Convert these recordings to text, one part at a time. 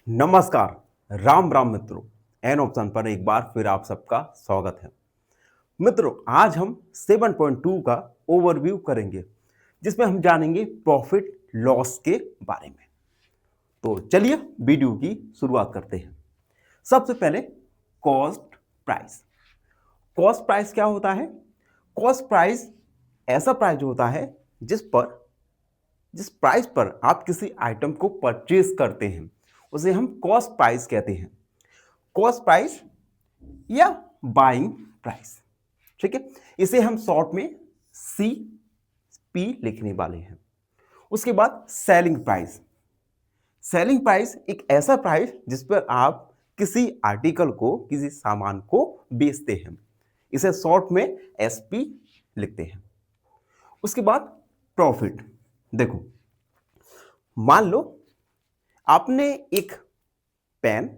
नमस्कार, राम राम मित्रों। An option पर एक बार फिर आप सबका स्वागत है। मित्रों, आज हम 7.2 का ओवरव्यू करेंगे, जिसमें हम जानेंगे प्रॉफिट लॉस के बारे में। तो चलिए वीडियो की शुरुआत करते हैं। सबसे पहले कॉस्ट प्राइस। कॉस्ट प्राइस क्या होता है? कॉस्ट प्राइस ऐसा प्राइस होता है जिस प्राइस पर आप किसी आइटम को परचेज करते हैं, उसे हम कॉस्ट प्राइस कहते हैं। कॉस्ट प्राइस या बाइंग प्राइस, ठीक है। इसे हम शॉर्ट में CP लिखने वाले हैं। उसके बाद सेलिंग प्राइस। सेलिंग प्राइस एक ऐसा प्राइस जिस पर आप किसी आर्टिकल को, किसी सामान को बेचते हैं, इसे शॉर्ट में SP लिखते हैं। उसके बाद प्रॉफिट। देखो, मान लो आपने एक पेन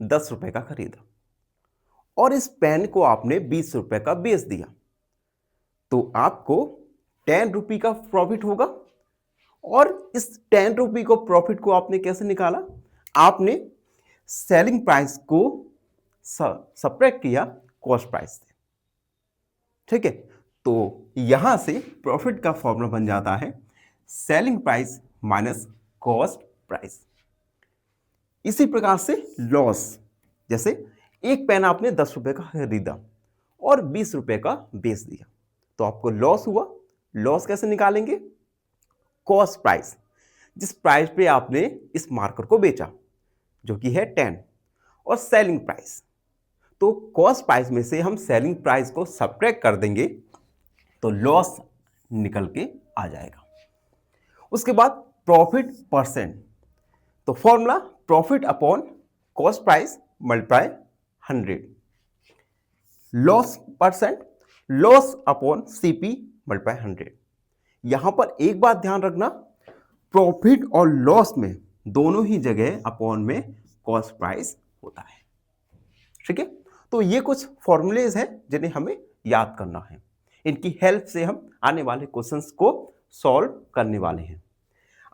10 रुपए का खरीदा और इस पेन को आपने 20 रुपए का बेच दिया, तो आपको 10 रुपये का प्रॉफिट होगा। और इस 10 रुपये को प्रॉफिट को आपने कैसे निकाला? आपने सेलिंग प्राइस को सब्ट्रैक्ट किया कॉस्ट प्राइस से, ठीक है। तो यहां से प्रॉफिट का फॉर्मूला बन जाता है selling price minus cost price. इसी प्रकार से लॉस, जैसे एक पेन आपने 10 रुपए का खरीदा और 20 रुपए का बेच दिया, तो आपको लॉस हुआ। लॉस कैसे निकालेंगे? कॉस्ट प्राइस, जिस प्राइस पे आपने इस मार्कर को बेचा, जो कि है 10, और सेलिंग प्राइस। तो कॉस्ट प्राइस में से हम सेलिंग प्राइस को सब्ट्रैक्ट कर देंगे तो लॉस निकल के आ जाएगा। उसके बाद प्रॉफिट परसेंट। तो formula profit upon cost price multiply 100। Loss percent, loss upon CP multiply 100। यहां पर एक बात ध्यान रखना, प्रॉफिट और लॉस में दोनों ही जगह अपॉन में कॉस्ट प्राइस होता है, ठीक है। तो ये कुछ फॉर्मूलेज हैं जिन्हें हमें याद करना है। इनकी हेल्प से हम आने वाले क्वेश्चंस को सॉल्व करने वाले हैं।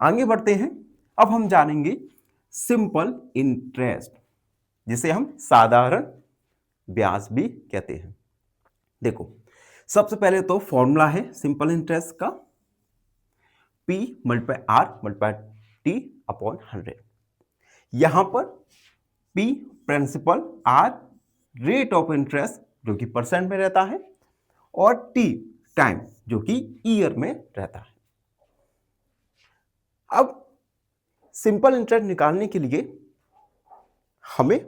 आगे बढ़ते हैं। अब हम जानेंगे सिंपल इंटरेस्ट, जिसे हम साधारण ब्याज भी कहते हैं। देखो, सबसे पहले तो फॉर्मूला है सिंपल इंटरेस्ट का, P multiply R multiply T upon 100। यहां पर P principal, R rate of interest जो कि परसेंट में रहता है, और T टाइम जो कि ईयर में रहता है। अब सिंपल इंटरेस्ट निकालने के लिए हमें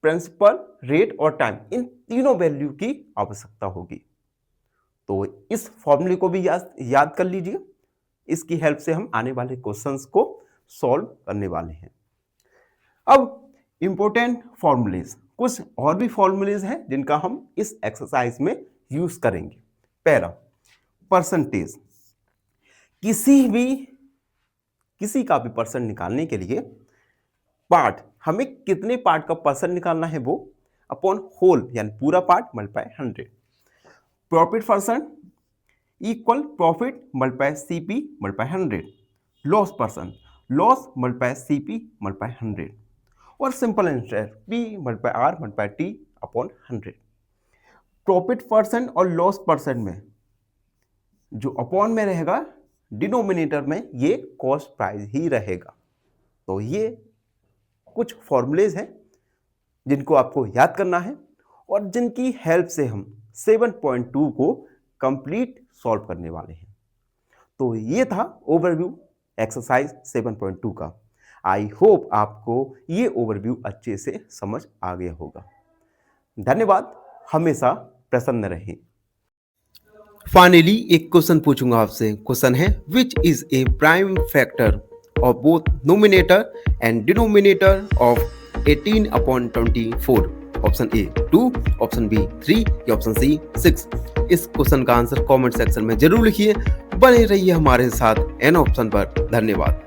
प्रिंसिपल, रेट और टाइम, इन तीनों वैल्यू की आवश्यकता होगी। तो इस फॉर्मूले को भी याद कर लीजिए। इसकी हेल्प से हम आने वाले क्वेश्चंस को सॉल्व करने वाले हैं। अब इंपॉर्टेंट फॉर्मूलेज, कुछ और भी फॉर्मूलेज हैं जिनका हम इस एक्सरसाइज में यूज करेंगे। पहला, परसेंटेज। किसी का भी परसेंट निकालने के लिए पार्ट, हमें कितने पार्ट का परसेंट निकालना है वो अपॉन होल, यानी पूरा part multiply 100। Profit percent equal profit multiply CP multiply 100। Loss percent, loss multiply CP multiply 100। और simple interest P multiply R multiply T upon 100। Profit percent और लॉस परसेंट में जो अपॉन में रहेगा, डिनोमिनेटर में ये कॉस्ट प्राइस ही रहेगा। तो ये कुछ फॉर्मूलेज हैं जिनको आपको याद करना है और जिनकी हेल्प से हम 7.2 को कंप्लीट सॉल्व करने वाले हैं। तो ये था ओवरव्यू एक्सरसाइज 7.2 का। आई होप आपको ये ओवरव्यू अच्छे से समझ आ गया होगा। धन्यवाद, हमेशा प्रसन्न रहें। फाइनली एक क्वेश्चन पूछूंगा आपसे। क्वेश्चन है, which is a prime factor of both numerator and denominator of 18 upon 24? Option a 2, option b 3 या ऑप्शन सी 6। इस क्वेश्चन का आंसर कमेंट सेक्शन में जरूर लिखिए। बने रहिए हमारे साथ एन ऑप्शन पर। धन्यवाद।